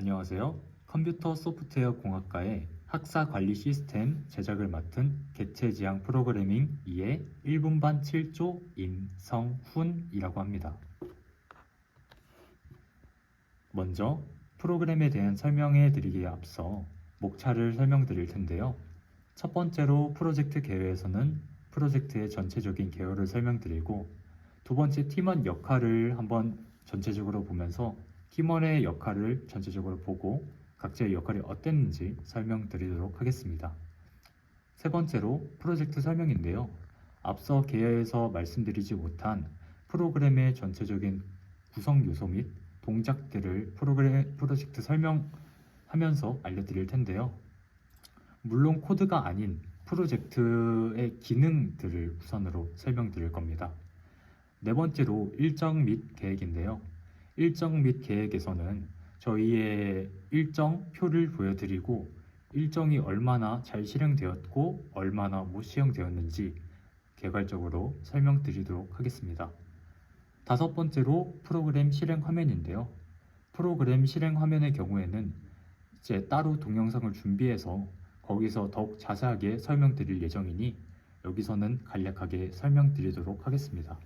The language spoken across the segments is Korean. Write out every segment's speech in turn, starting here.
안녕하세요. 컴퓨터 소프트웨어 공학과의 학사 관리 시스템 제작을 맡은 개체지향 프로그래밍 2의 1분반 7조 임성훈이라고 합니다. 먼저 프로그램에 대한 설명해 드리기에 앞서 목차를 설명드릴 텐데요. 첫 번째로 프로젝트 개요에서는 프로젝트의 전체적인 개요를 설명드리고, 두 번째 팀원 역할을 한번 전체적으로 보면서 팀원의 역할을 전체적으로 보고 각자의 역할이 어땠는지 설명드리도록 하겠습니다. 세 번째로 프로젝트 설명인데요. 앞서 개요에서 말씀드리지 못한 프로그램의 전체적인 구성 요소 및 동작들을 프로젝트 설명하면서 알려드릴 텐데요. 물론 코드가 아닌 프로젝트의 기능들을 우선으로 설명드릴 겁니다. 네 번째로 일정 및 계획인데요. 일정 및 계획에서는 저희의 일정표를 보여드리고 일정이 얼마나 잘 실행되었고 얼마나 못 실행되었는지 개괄적으로 설명드리도록 하겠습니다. 다섯 번째로 프로그램 실행 화면인데요. 프로그램 실행 화면의 경우에는 이제 따로 동영상을 준비해서 거기서 더욱 자세하게 설명드릴 예정이니 여기서는 간략하게 설명드리도록 하겠습니다.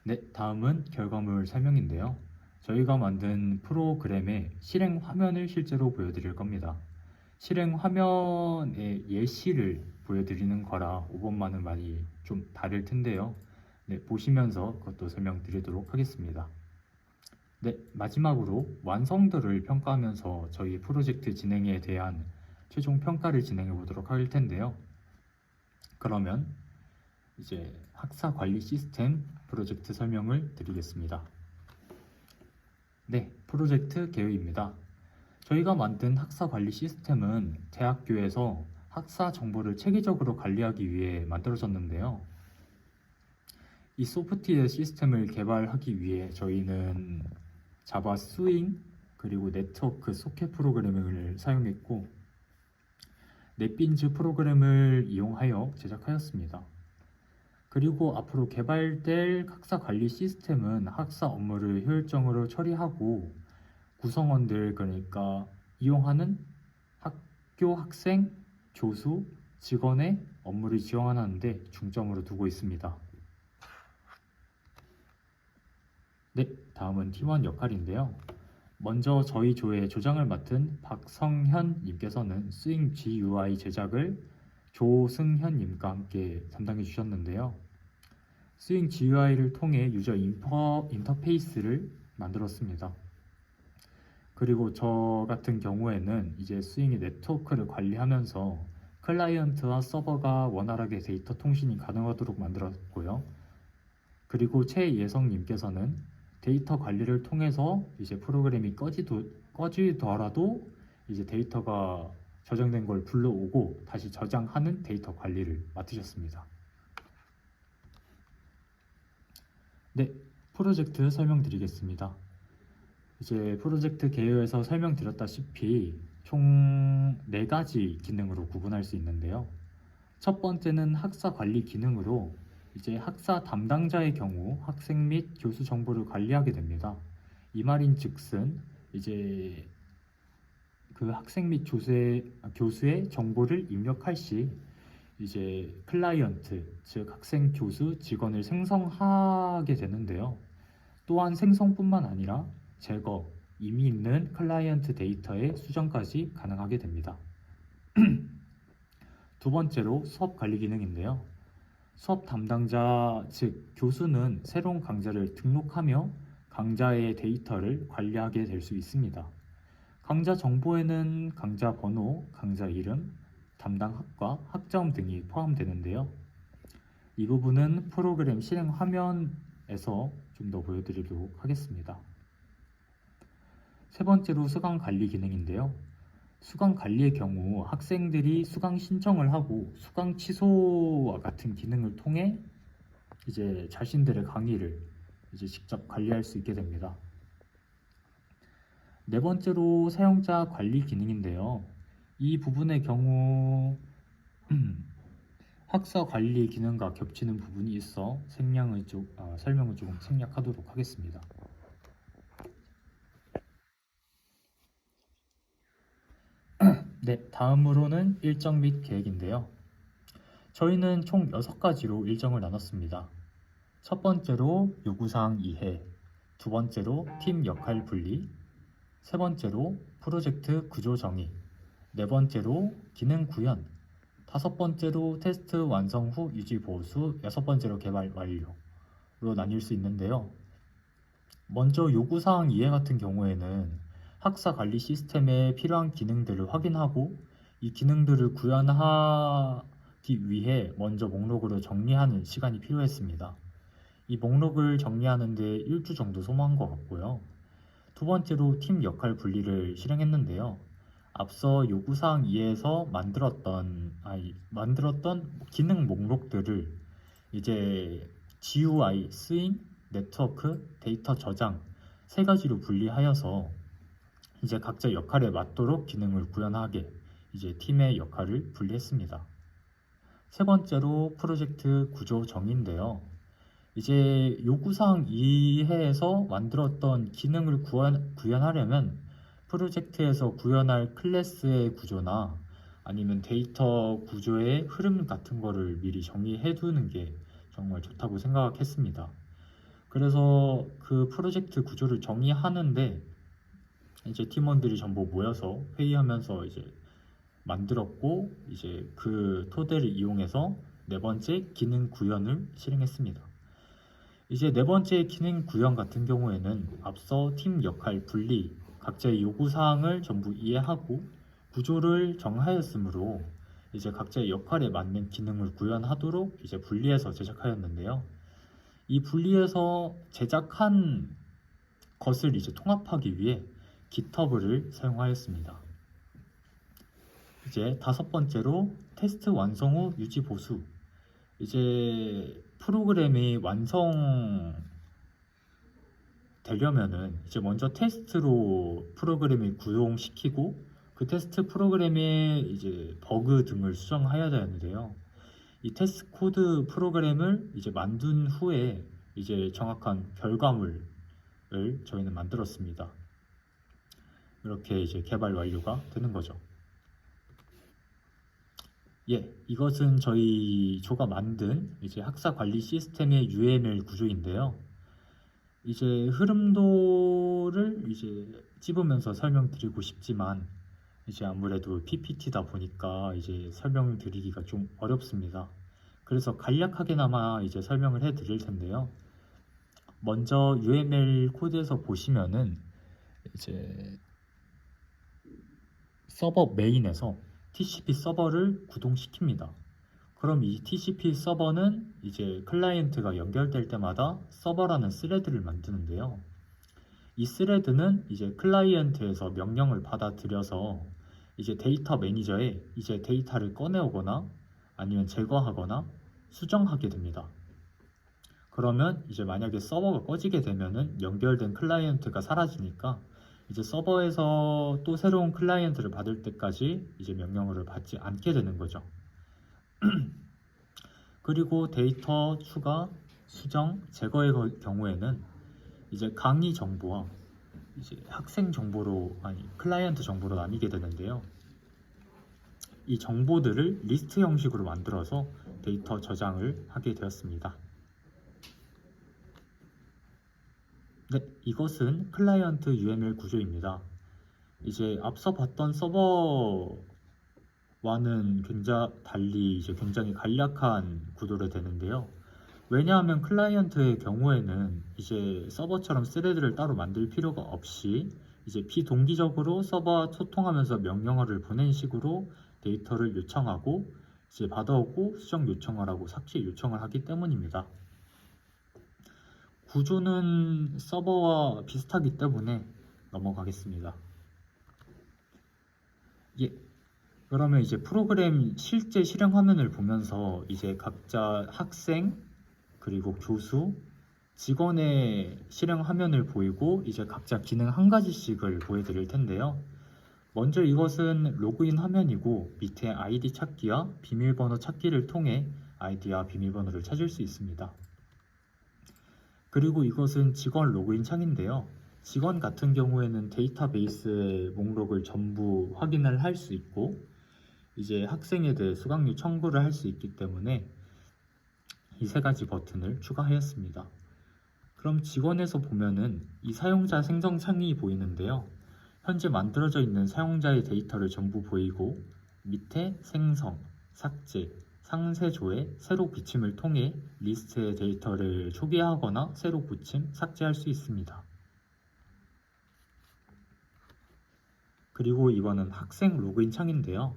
네, 다음은 결과물 설명인데요. 저희가 만든 프로그램의 실행 화면을 실제로 보여드릴 겁니다. 실행 화면의 예시를 보여드리는 거라 5번만은 많이 좀 다를 텐데요. 네, 보시면서 그것도 설명드리도록 하겠습니다. 네, 마지막으로 완성도를 평가하면서 저희 프로젝트 진행에 대한 최종 평가를 진행해 보도록 할 텐데요. 그러면 이제 학사 관리 시스템 프로젝트 설명을 드리겠습니다. 네, 프로젝트 개요입니다. 저희가 만든 학사 관리 시스템은 대학교에서 학사 정보를 체계적으로 관리하기 위해 만들어졌는데요. 이 소프트웨어 시스템을 개발하기 위해 저희는 자바 스윙 그리고 네트워크 소켓 프로그래밍을 사용했고 넷빈즈 프로그램을 이용하여 제작하였습니다. 그리고 앞으로 개발될 학사 관리 시스템은 학사 업무를 효율적으로 처리하고 구성원들, 그러니까 이용하는 학교 학생, 교수, 직원의 업무를 지원하는 데 중점으로 두고 있습니다. 네, 다음은 팀원 역할인데요. 먼저 저희 조의 조장을 맡은 박성현 님께서는 스윙 GUI 제작을 조승현 님과 함께 담당해 주셨는데요. 스윙 GUI를 통해 유저 인터페이스를 만들었습니다. 그리고 저 같은 경우에는 이제 스윙의 네트워크를 관리하면서 클라이언트와 서버가 원활하게 데이터 통신이 가능하도록 만들었고요. 그리고 최예성님께서는 데이터 관리를 통해서 이제 프로그램이 꺼지더라도 이제 데이터가 저장된 걸 불러오고 다시 저장하는 데이터 관리를 맡으셨습니다. 네, 프로젝트 설명드리겠습니다. 이제 프로젝트 개요에서 설명드렸다시피 총 4가지 기능으로 구분할 수 있는데요. 첫 번째는 학사 관리 기능으로 이제 학사 담당자의 경우 학생 및 교수 정보를 관리하게 됩니다. 이 말인 즉슨 이제 그 학생 및 교수의 정보를 입력할 시 이제 클라이언트, 즉 학생, 교수, 직원을 생성하게 되는데요. 또한 생성뿐만 아니라 제거, 이미 있는 클라이언트 데이터의 수정까지 가능하게 됩니다. 두 번째로 수업 관리 기능인데요. 수업 담당자, 즉 교수는 새로운 강좌를 등록하며 강좌의 데이터를 관리하게 될 수 있습니다. 강좌 정보에는 강좌 번호, 강좌 이름, 담당 학과, 학점 등이 포함되는데요. 이 부분은 프로그램 실행 화면에서 좀 더 보여드리도록 하겠습니다. 세 번째로 수강 관리 기능인데요. 수강 관리의 경우 학생들이 수강 신청을 하고 수강 취소와 같은 기능을 통해 이제 자신들의 강의를 이제 직접 관리할 수 있게 됩니다. 네 번째로 사용자 관리 기능인데요. 이 부분의 경우 학사 관리 기능과 겹치는 부분이 있어 설명을 조금 생략하도록 하겠습니다. 네, 다음으로는 일정 및 계획인데요. 저희는 총 6가지로 일정을 나눴습니다. 첫 번째로 요구사항 이해, 두 번째로 팀 역할 분리, 세 번째로 프로젝트 구조 정의, 네 번째로 기능 구현, 다섯 번째로 테스트 완성 후 유지 보수, 여섯 번째로 개발 완료로 나뉠 수 있는데요. 먼저 요구사항 이해 같은 경우에는 학사 관리 시스템에 필요한 기능들을 확인하고 이 기능들을 구현하기 위해 먼저 목록으로 정리하는 시간이 필요했습니다. 이 목록을 정리하는 데 1주 정도 소모한 것 같고요. 두 번째로 팀 역할 분리를 실행했는데요. 앞서 요구사항 2에서 만들었던 기능 목록들을 이제 GUI, 스윙, 네트워크, 데이터 저장 세 가지로 분리하여서 이제 각자 역할에 맞도록 기능을 구현하게 이제 팀의 역할을 분리했습니다. 세 번째로 프로젝트 구조 정의인데요. 이제 요구사항 2회에서 만들었던 기능을 구현하려면 프로젝트에서 구현할 클래스의 구조나 아니면 데이터 구조의 흐름 같은 거를 미리 정의해 두는 게 정말 좋다고 생각했습니다. 그래서 그 프로젝트 구조를 정의하는데 이제 팀원들이 전부 모여서 회의하면서 이제 만들었고 이제 그 토대를 이용해서 네 번째 기능 구현을 실행했습니다. 이제 네 번째 기능 구현 같은 경우에는 앞서 팀 역할 분리, 각자의 요구사항을 전부 이해하고 구조를 정하였으므로 이제 각자의 역할에 맞는 기능을 구현하도록 이제 분리해서 제작하였는데요. 이 분리해서 제작한 것을 이제 통합하기 위해 GitHub를 사용하였습니다. 이제 다섯 번째로 테스트 완성 후 유지 보수. 이제 프로그램이 완성되려면은 이제 먼저 테스트로 프로그램을 구동시키고 그 테스트 프로그램의 이제 버그 등을 수정해야 되는데요. 이 테스트 코드 프로그램을 이제 만든 후에 이제 정확한 결과물을 저희는 만들었습니다. 이렇게 이제 개발 완료가 되는 거죠. 이것은 저희 조가 만든 이제 학사 관리 시스템의 UML 구조인데요. 이제 흐름도를 이제 찝으면서 설명드리고 싶지만 이제 아무래도 PPT다 보니까 이제 설명드리기가 좀 어렵습니다. 그래서 간략하게나마 이제 설명을 해드릴 텐데요. 먼저 UML 코드에서 보시면은 이제 서버 메인에서 TCP 서버를 구동시킵니다. 그럼 이 TCP 서버는 이제 클라이언트가 연결될 때마다 서버라는 스레드를 만드는데요. 이 스레드는 이제 클라이언트에서 명령을 받아들여서 이제 데이터 매니저에 이제 데이터를 꺼내오거나 아니면 제거하거나 수정하게 됩니다. 그러면 이제 만약에 서버가 꺼지게 되면은 연결된 클라이언트가 사라지니까 이제 서버에서 또 새로운 클라이언트를 받을 때까지 이제 명령어를 받지 않게 되는 거죠. 그리고 데이터 추가, 수정, 제거의 경우에는 이제 강의 정보와 이제 학생 정보로 클라이언트 정보로 나뉘게 되는데요. 이 정보들을 리스트 형식으로 만들어서 데이터 저장을 하게 되었습니다. 네, 이것은 클라이언트 UML 구조입니다. 이제 앞서 봤던 서버와는 달리 이제 굉장히 간략한 구도로 되는데요. 왜냐하면 클라이언트의 경우에는 이제 서버처럼 스레드를 따로 만들 필요가 없이 이제 비동기적으로 서버와 소통하면서 명령어를 보낸 식으로 데이터를 요청하고 이제 받아오고 수정 요청을 하고 삭제 요청을 하기 때문입니다. 구조는 서버와 비슷하기 때문에 넘어가겠습니다. 그러면 이제 프로그램 실제 실행 화면을 보면서 이제 각자 학생 그리고 교수 직원의 실행 화면을 보이고 이제 각자 기능 한 가지씩을 보여드릴 텐데요. 먼저 이것은 로그인 화면이고 밑에 아이디 찾기와 비밀번호 찾기를 통해 아이디와 비밀번호를 찾을 수 있습니다. 그리고 이것은 직원 로그인 창인데요. 직원 같은 경우에는 데이터베이스의 목록을 전부 확인을 할 수 있고 이제 학생에 대해 수강료 청구를 할 수 있기 때문에 이 세 가지 버튼을 추가하였습니다. 그럼 직원에서 보면은 이 사용자 생성 창이 보이는데요. 현재 만들어져 있는 사용자의 데이터를 전부 보이고 밑에 생성, 삭제, 상세 조회, 새로 붙임을 통해 리스트의 데이터를 초기화하거나 새로 붙임, 삭제할 수 있습니다. 그리고 이번은 학생 로그인 창인데요.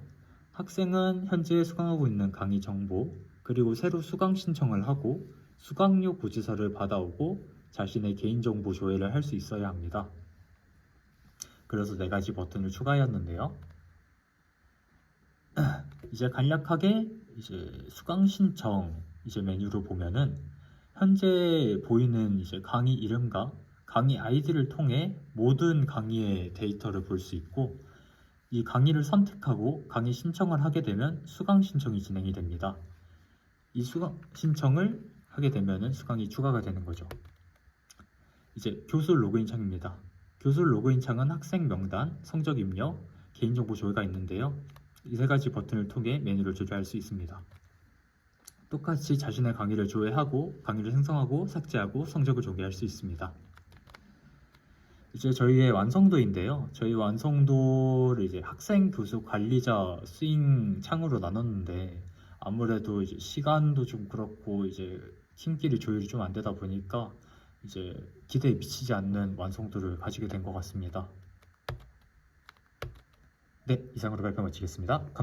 학생은 현재 수강하고 있는 강의 정보, 그리고 새로 수강 신청을 하고 수강료 고지서를 받아오고 자신의 개인정보 조회를 할 수 있어야 합니다. 그래서 네 가지 버튼을 추가하였는데요. 이제 간략하게 이제 수강 신청 이제 메뉴를 보면은 현재 보이는 이제 강의 이름과 강의 아이디를 통해 모든 강의의 데이터를 볼 수 있고 이 강의를 선택하고 강의 신청을 하게 되면 수강 신청이 진행이 됩니다. 이 수강 신청을 하게 되면은 수강이 추가가 되는 거죠. 이제 교수 로그인 창입니다. 교수 로그인 창은 학생 명단, 성적 입력, 개인정보 조회가 있는데요. 이 세 가지 버튼을 통해 메뉴를 조절할 수 있습니다. 똑같이 자신의 강의를 조회하고 강의를 생성하고 삭제하고 성적을 조회할 수 있습니다. 이제 저희의 완성도인데요. 저희 완성도를 이제 학생, 교수, 관리자, 스윙 창으로 나눴는데 아무래도 이제 시간도 좀 그렇고 이제 팀끼리 조율이 좀 안 되다 보니까 이제 기대에 미치지 않는 완성도를 가지게 된 것 같습니다. 네, 이상으로 발표 마치겠습니다. 감사합니다.